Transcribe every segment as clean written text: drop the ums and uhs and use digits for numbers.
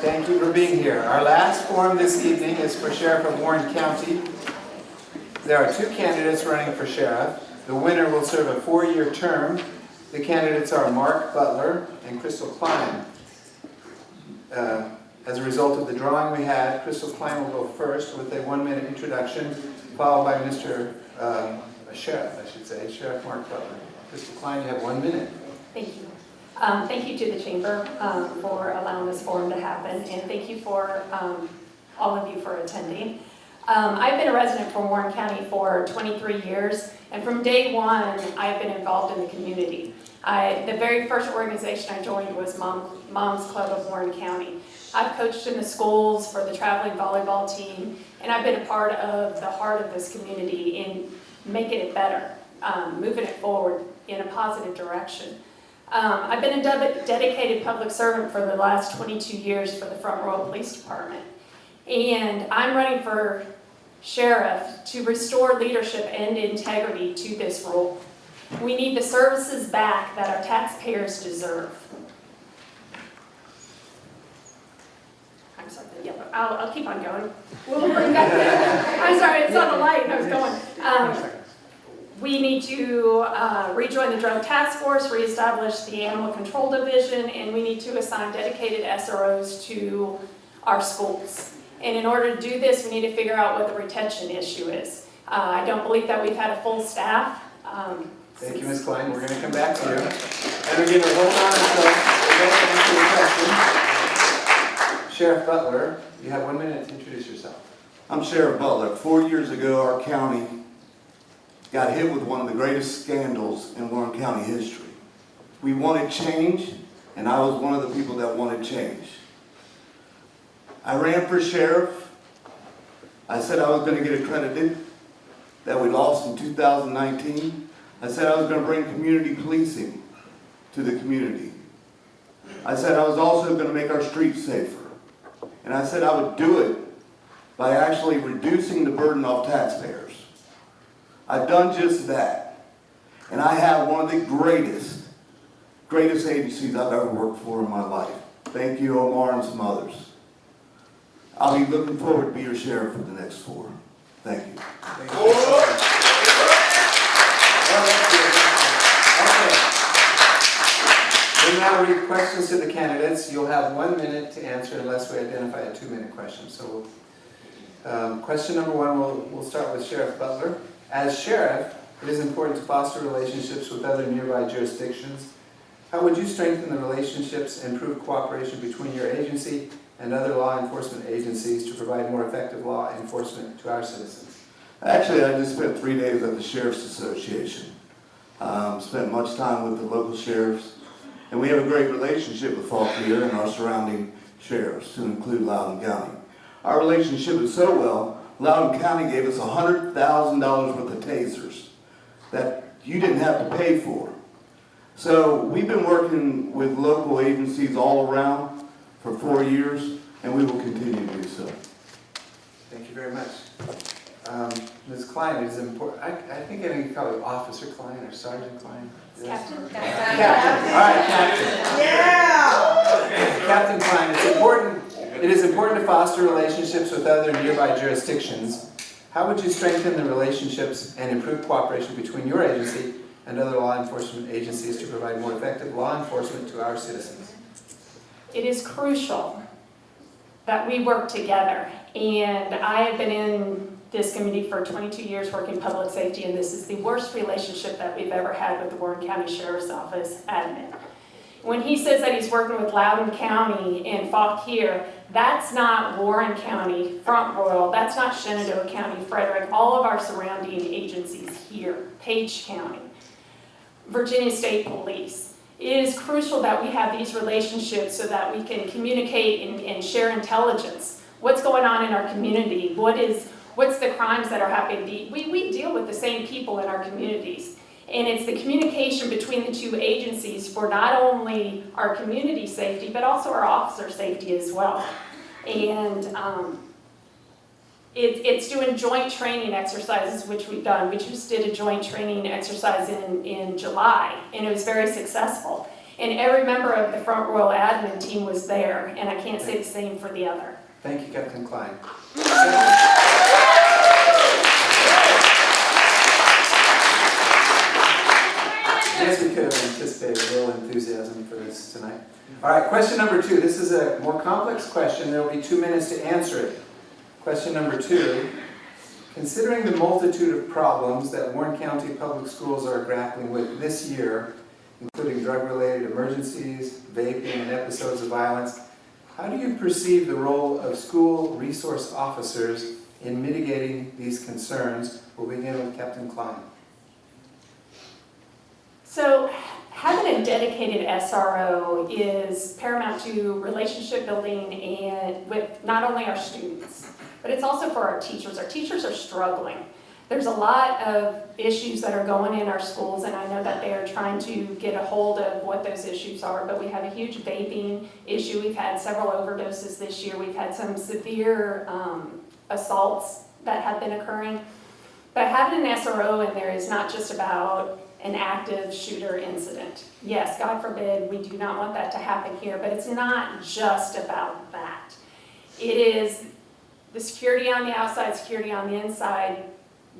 Thank you for being here. Our last forum this evening is for Sheriff of Warren County. There are two candidates running for sheriff. The winner will serve a 4-year term. The candidates are Mark Butler and Crystal Cline. As a result of the drawing we had, Crystal Cline will go first with a 1-minute introduction, followed by Mr. Sheriff, I should say, Sheriff Mark Butler. Crystal Cline, you have 1 minute. Thank you. Thank you to the Chamber for allowing this forum to happen, and thank you for all of you for attending. I've been a resident from Warren County for 23 years, and from day one, I've been involved in the community. The very first organization I joined was Mom's Club of Warren County. I've coached in the schools for the traveling volleyball team, and I've been a part of the heart of this community in making it better, moving it forward in a positive direction. I've been a dedicated public servant for the last 22 years for the Front Royal Police Department. And I'm running for sheriff to restore leadership and integrity to this role. We need the services back that our taxpayers deserve. I'm sorry, the yellow. I'll keep on going. We'll bring back the, I'm sorry, it's on the light and I was going. We need to rejoin the Drug Task Force, reestablish the Animal Control Division, and we need to assign dedicated SROs to our schools. And in order to do this, we need to figure out what the retention issue is. I don't believe that we've had a full staff. Thank you, Ms. Klein. We're going to come back to you. And we're going to hold on until we get to your question. Sheriff Butler, you have 1 minute to introduce yourself. I'm Sheriff Butler. 4 years ago, our county got hit with one of the greatest scandals in Warren County history. We wanted change, and I was one of the people that wanted change. I ran for sheriff. I said I was going to get accredited, that we lost in 2019. I said I was going to bring community policing to the community. I said I was also going to make our streets safer. And I said I would do it by actually reducing the burden off taxpayers. I've done just that. And I have one of the greatest agencies I've ever worked for in my life. Thank you, Omar, and some others. I'll be looking forward to be your sheriff for the next 4. Thank you. Thank you. We'll now read questions to the candidates. You'll have 1 minute to answer unless we identify a 2-minute question. So question number 1, we'll start with Sheriff Butler. As sheriff, it is important to foster relationships with other nearby jurisdictions. How would you strengthen the relationships and improve cooperation between your agency and other law enforcement agencies to provide more effective law enforcement to our citizens? Actually, I just spent 3 days at the Sheriff's Association. Spent much time with the local sheriffs, and we have a great relationship with Fauquier and our surrounding sheriffs, to include Loudoun County. Our relationship is so well, Loudoun County gave us $100,000 worth of tasers that you didn't have to pay for. So we've been working with local agencies all around for 4 years, and we will continue to do so. Thank you very much. Ms. Klein, it is important. I think I can call you Officer Klein or Sergeant Klein. Captain. Captain. All right, Captain. Yeah. Captain Klein, it is important to foster relationships with other nearby jurisdictions. How would you strengthen the relationships and improve cooperation between your agency and other law enforcement agencies to provide more effective law enforcement to our citizens? It is crucial that we work together, and I have been in this community for 22 years working public safety, and this is the worst relationship that we've ever had with the Warren County Sheriff's Office admin. When he says that he's working with Loudoun County and Fauquier, that's not Warren County, Front Royal, that's not Shenandoah County, Frederick, all of our surrounding agencies here, Page County, Virginia State Police. It is crucial that we have these relationships so that we can communicate and share intelligence. What's going on in our community? What's the crimes that are happening? We deal with the same people in our communities. And it's the communication between the two agencies for not only our community safety, but also our officer safety as well. And it's doing joint training exercises, which we've done. We just did a joint training exercise in July, and it was very successful. And every member of the Front Royal admin team was there, and I can't say the same for the other. Thank you, Captain Cline. I guess we could have anticipated a little enthusiasm for this tonight. All right, question number 2. This is a more complex question. There will be 2 minutes to answer it. Question number 2. Considering the multitude of problems that Warren County Public Schools are grappling with this year, including drug-related emergencies, vaping, and episodes of violence, how do you perceive the role of school resource officers in mitigating these concerns? We'll begin with Captain Cline. So having a dedicated SRO is paramount to relationship building and with not only our students, but it's also for our teachers. Our teachers are struggling. There's a lot of issues that are going in our schools, and I know that they are trying to get a hold of what those issues are, but we have a huge vaping issue. We've had several overdoses this year. We've had some severe assaults that have been occurring. But having an SRO in there is not just about an active shooter incident. Yes, God forbid, we do not want that to happen here, but it's not just about that. It is the security on the outside, security on the inside,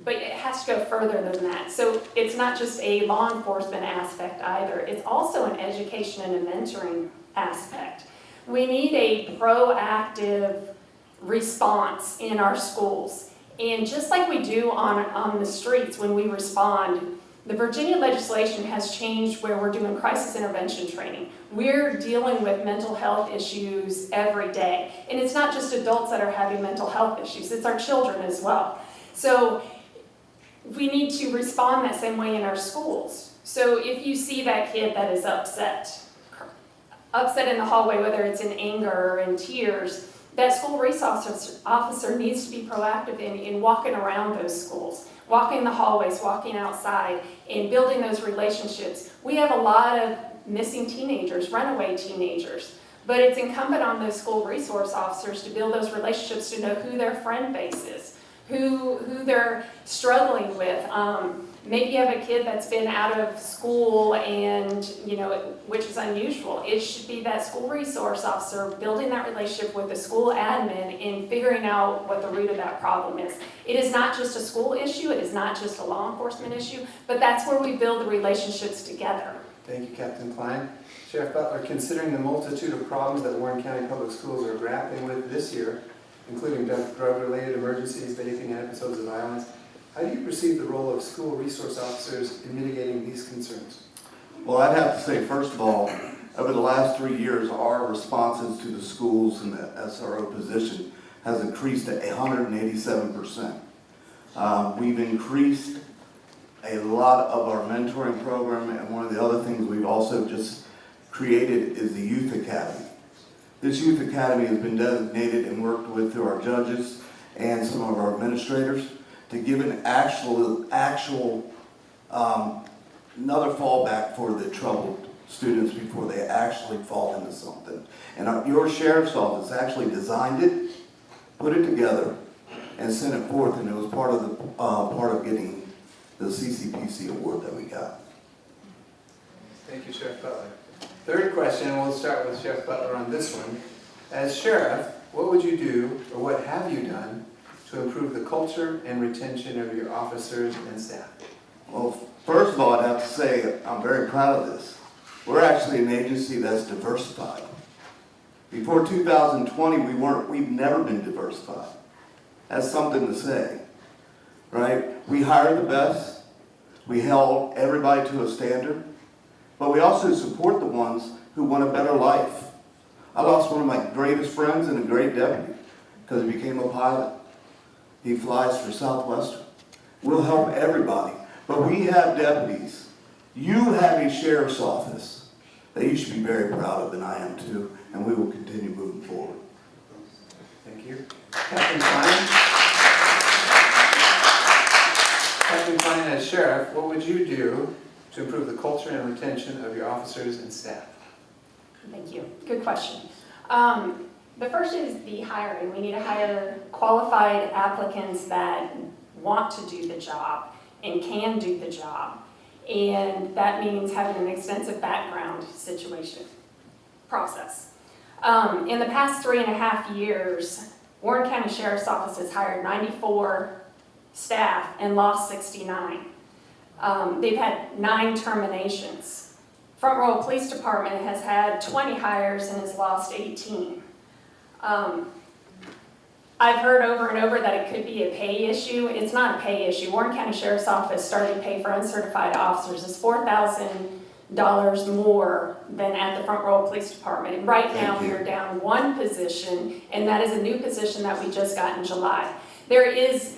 but it has to go further than that. So it's not just a law enforcement aspect either. It's also an education and a mentoring aspect. We need a proactive response in our schools. And just like we do on the streets when we respond, the Virginia legislation has changed where we're doing crisis intervention training. We're dealing with mental health issues every day. And it's not just adults that are having mental health issues, it's our children as well. So we need to respond that same way in our schools. So if you see that kid that is upset in the hallway, whether it's in anger or in tears, that school resource officer needs to be proactive in walking around those schools, walking the hallways, walking outside, and building those relationships. We have a lot of missing teenagers, runaway teenagers, but it's incumbent on those school resource officers to build those relationships, to know who their friend base is, who they're struggling with. Maybe you have a kid that's been out of school and, which is unusual. It should be that school resource officer building that relationship with the school admin and figuring out what the root of that problem is. It is not just a school issue, it is not just a law enforcement issue, but that's where we build the relationships together. Thank you, Captain Cline. Sheriff Butler, considering the multitude of problems that Warren County Public Schools are grappling with this year, including drug-related emergencies, vaping, and episodes of violence, how do you perceive the role of school resource officers in mitigating these concerns? Well, I'd have to say, first of all, over the last 3 years, our responses to the schools in the SRO position has increased to 187%. We've increased a lot of our mentoring program, and one of the other things we've also just created is the Youth Academy. This Youth Academy has been designated and worked with through our judges and some of our administrators to give an actual another fallback for the troubled students before they actually fall into something. And your sheriff's office actually designed it, put it together, and sent it forth, and it was part of getting the CCPC award that we got. Thank you, Sheriff Butler. Third question, and we'll start with Sheriff Butler on this one. As sheriff, what would you do, or what have you done, to improve the culture and retention of your officers and staff? Well, first of all, I'd have to say I'm very proud of this. We're actually an agency that's diversified. Before 2020, we've never been diversified. That's something to say, right? We hired the best. We held everybody to a standard. But we also support the ones who want a better life. I lost one of my greatest friends and a great deputy because he became a pilot. He flies for Southwestern. We'll help everybody. But we have deputies. You have a sheriff's office that you should be very proud of, and I am too, and we will continue moving forward. Thank you. Captain Cline? Captain Cline, as sheriff, what would you do to improve the culture and retention of your officers and staff? Thank you. Good question. The first is the hiring. We need to hire qualified applicants that want to do the job and can do the job. And that means having an extensive background situation process. In the past 3.5 years, Warren County Sheriff's Office has hired 94 staff and lost 69. They've had 9 terminations. Front Royal Police Department has had 20 hires and has lost 18. I've heard over and over that it could be a pay issue. It's not a pay issue. Warren County Sheriff's Office starting pay for uncertified officers is $4,000 more than at the Front Royal Police Department. And right now we are down 1 position, and that is a new position that we just got in July. There is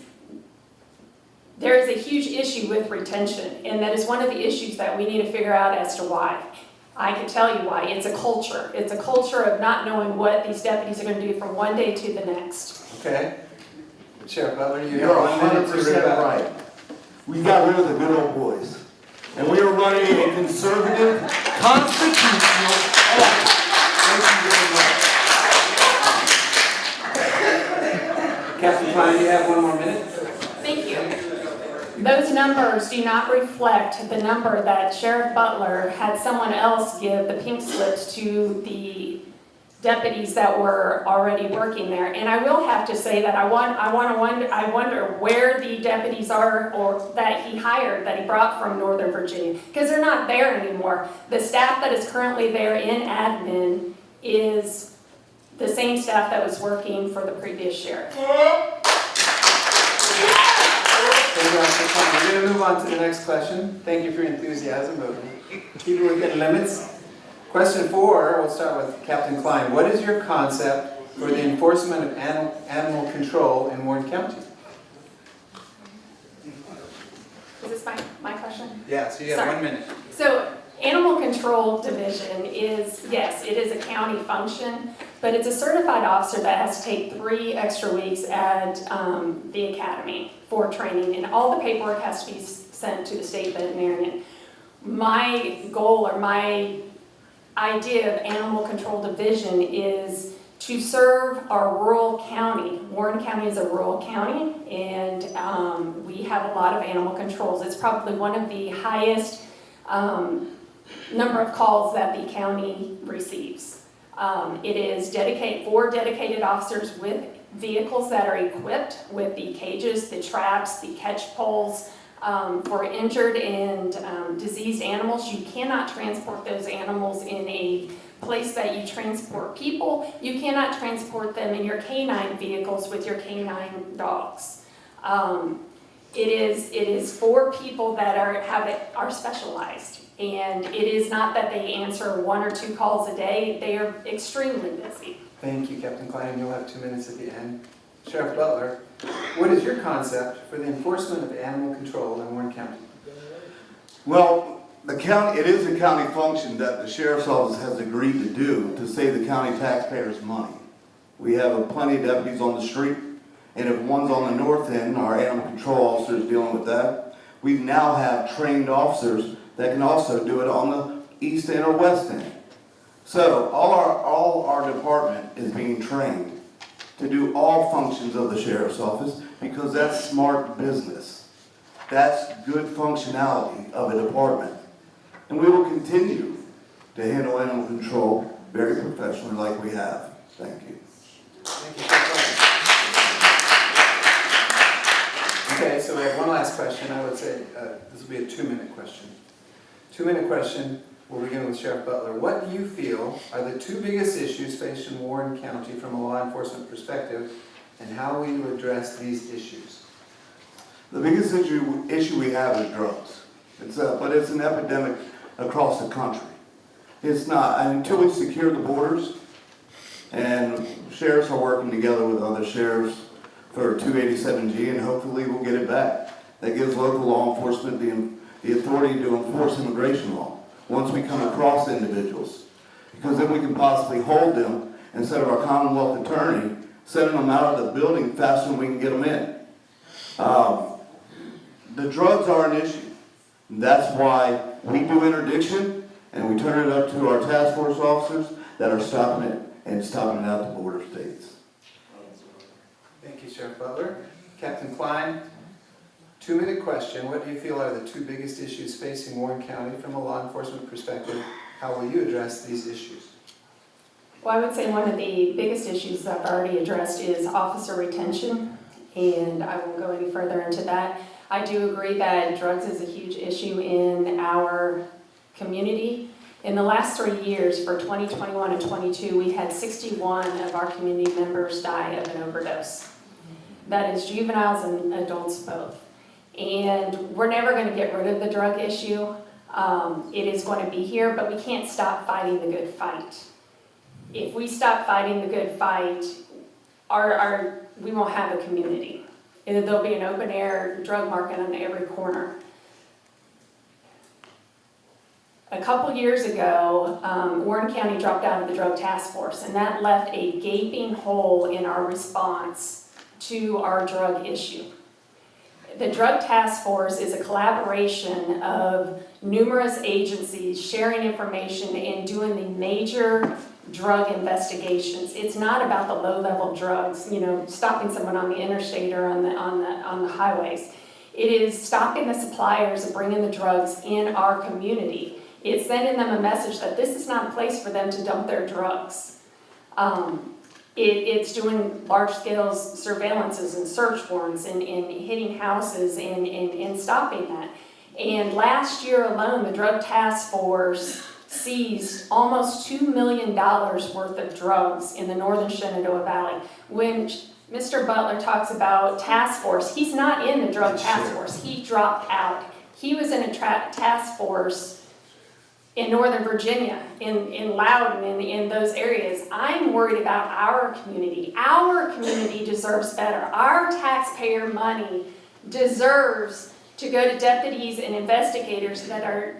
a huge issue with retention, and that is one of the issues that we need to figure out as to why. I can tell you why. It's a culture. It's a culture of not knowing what these deputies are going to do from one day to the next. Okay. Sheriff Butler, You're 100% right. We got rid of the good old boys. And we are running a conservative, constitutional election. Thank you very much. Captain Cline, you have 1 more minute. Thank you. Those numbers do not reflect the number that Sheriff Butler had someone else give the pink slips to the deputies that were already working there. And I will have to say that I wonder where the deputies are, or that he hired, that he brought from Northern Virginia, because they're not there anymore. The staff that is currently there in admin is the same staff that was working for the previous sheriff. We're going to move on to the next question. Thank you for your enthusiasm, but keep it within limits. Question 4, we'll start with Captain Cline. What is your concept for the enforcement of animal control in Warren County? Is this my question? Yeah, so you have 1 minute. So, Animal Control Division is, yes, it is a county function, but it's a certified officer that has to take 3 extra weeks at the academy for training, and all the paperwork has to be sent to the state veterinarian. My goal, or my idea of Animal Control Division, is to serve our rural county. Warren County is a rural county, and we have a lot of animal controls. It's probably one of the highest number of calls that the county receives. It is 4 dedicated officers with vehicles that are equipped with the cages, the traps, the catch poles for injured and diseased animals. You cannot transport those animals in a place that you transport people. You cannot transport them in your canine vehicles with your canine dogs. It is for people that are specialized. And it is not that they answer 1 or 2 calls a day. They are extremely busy. Thank you, Captain Cline. You'll have 2 minutes at the end. Sheriff Butler, what is your concept for the enforcement of animal control in Warren County? Well, it is a county function that the Sheriff's Office has agreed to do to save the county taxpayers money. We have plenty of deputies on the street, and if one's on the north end, our animal control officer is dealing with that. We now have trained officers that can also do it on the east end or west end. So all our department is being trained to do all functions of the Sheriff's Office, because that's smart business. That's good functionality of a department. And we will continue to handle animal control very professionally like we have. Thank you. Thank you. Okay, so we have one last question. I would say this will be a 2-minute question. 2-minute question. We'll begin with Sheriff Butler. What do you feel are the 2 biggest issues faced in Warren County from a law enforcement perspective, and how will you address these issues? The biggest issue we have is drugs. But it's an epidemic across the country. It's not, until we secure the borders, and sheriffs are working together with other sheriffs for 287G, and hopefully we'll get it back. That gives local law enforcement the authority to enforce immigration law once we come across individuals. Because then we can possibly hold them, instead of our Commonwealth attorney sending them out of the building faster than we can get them in. The drugs are an issue. That's why we do interdiction, and we turn it up to our task force officers that are stopping it and stopping it out to border states. Thank you, Sheriff Butler. Captain Cline, 2-minute question. What do you feel are the two biggest issues facing Warren County from a law enforcement perspective? How will you address these issues? Well, I would say one of the biggest issues I've already addressed is officer retention, and I won't go any further into that. I do agree that drugs is a huge issue in our community. In the last 3 years, for 2021 and 22, we had 61 of our community members die of an overdose. That is juveniles and adults both. And we're never going to get rid of the drug issue. It is going to be here, but we can't stop fighting the good fight. If we stop fighting the good fight, we won't have a community. There'll be an open air drug market on every corner. A couple years ago, Warren County dropped out of the drug task force, and that left a gaping hole in our response to our drug issue. The drug task force is a collaboration of numerous agencies sharing information and doing the major drug investigations. It's not about the low-level drugs, stopping someone on the interstate or on the highways. It is stopping the suppliers and bringing the drugs in our community. It's sending them a message that this is not a place for them to dump their drugs. It's doing large-scale surveillances and search warrants and hitting houses and stopping that. And last year alone, the drug task force seized almost $2 million worth of drugs in the northern Shenandoah Valley. When Mr. Butler talks about task force, he's not in the drug task force. He dropped out. He was in a task force in Northern Virginia, in Loudon, in those areas. I'm worried about our community. Our community deserves better. Our taxpayer money deserves to go to deputies and investigators that are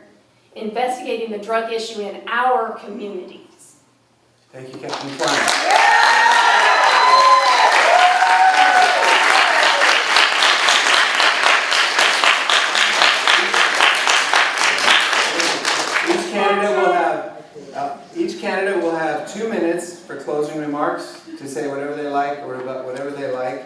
investigating the drug issue in our communities. Thank you, Captain Cline. Each candidate will have 2 minutes for closing remarks to say whatever they like or about whatever they like.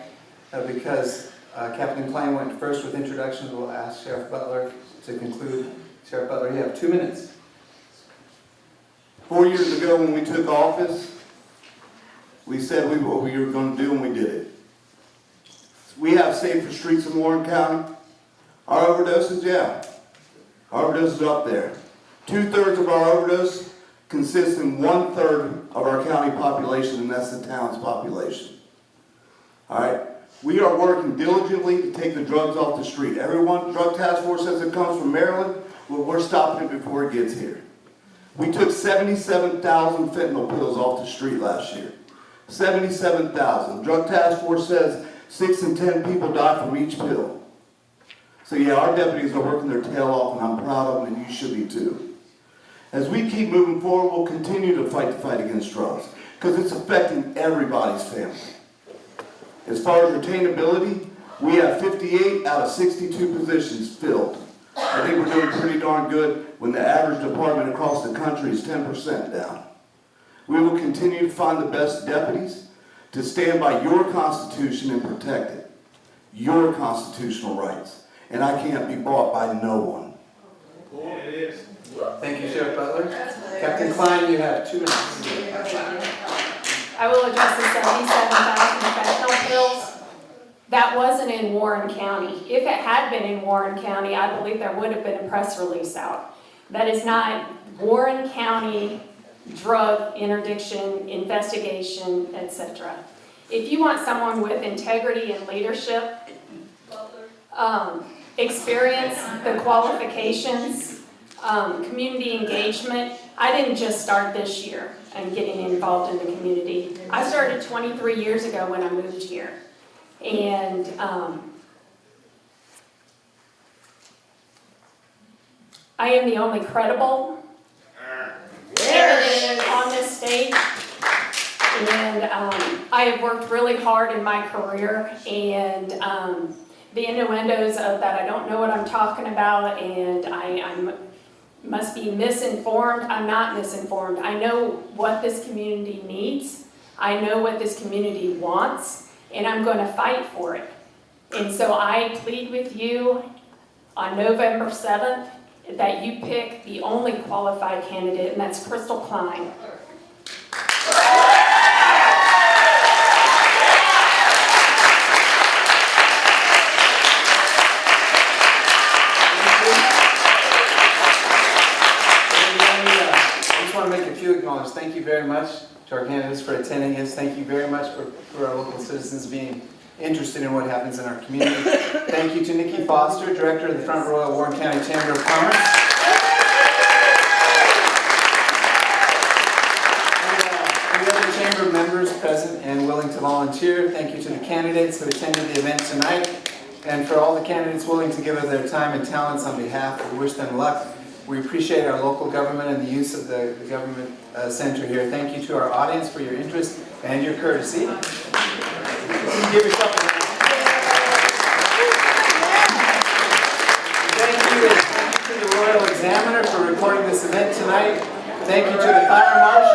Because Captain Cline went first with introductions, we'll ask Sheriff Butler to conclude. Sheriff Butler, you have 2 minutes. 4 years ago when we took office, we said what we were going to do and we did it. We have safer streets in Warren County. Our overdoses, yeah. Our overdoses are up there. 2/3 of our overdose consists in 1/3 of our county population, and that's the town's population. All right? We are working diligently to take the drugs off the street. Everyone, drug task force says it comes from Maryland. Well, we're stopping it before it gets here. We took 77,000 fentanyl pills off the street last year. 77,000. Drug task force says 6 in 10 people die from each pill. So yeah, our deputies are working their tail off, and I'm proud of them, and you should be too. As we keep moving forward, we'll continue to fight the fight against drugs, because it's affecting everybody's family. As far as retainability, we have 58 out of 62 positions filled. I think we're doing pretty darn good when the average department across the country is 10% down. We will continue to find the best deputies to stand by your Constitution and protect it. Your constitutional rights. And I can't be bought by no one. Thank you, Sheriff Butler. Captain Cline, you have 2 minutes. I will address the 77,000 fentanyl pills. That wasn't in Warren County. If it had been in Warren County, I believe there would have been a press release out. That is not Warren County drug interdiction, investigation, etc. If you want someone with integrity and leadership, experience, the qualifications, community engagement. I didn't just start this year and getting involved in the community. I started 23 years ago when I moved here. And I am the only credible candidate on this stage. And I have worked really hard in my career, and the innuendos of that I don't know what I'm talking about and I must be misinformed. I'm not misinformed. I know what this community needs. I know what this community wants, and I'm going to fight for it. And so I plead with you on November 7th that you pick the only qualified candidate, and that's Crystal Cline. I just want to make a few acknowledgements. Thank you very much to our candidates for attending us. Thank you very much for our local citizens being interested in what happens in our community. Thank you to Nikki Foster, Director of the Front Royal Warren County Chamber of Commerce. And the other chamber members present and willing to volunteer. Thank you to the candidates who attended the event tonight. And for all the candidates willing to give of their time and talents on behalf, we wish them luck. We appreciate our local government and the use of the government center here. Thank you to our audience for your interest and your courtesy. Give yourself a hand. Thank you to the Royal Examiner for recording this event tonight. Thank you to the Fire Marshal.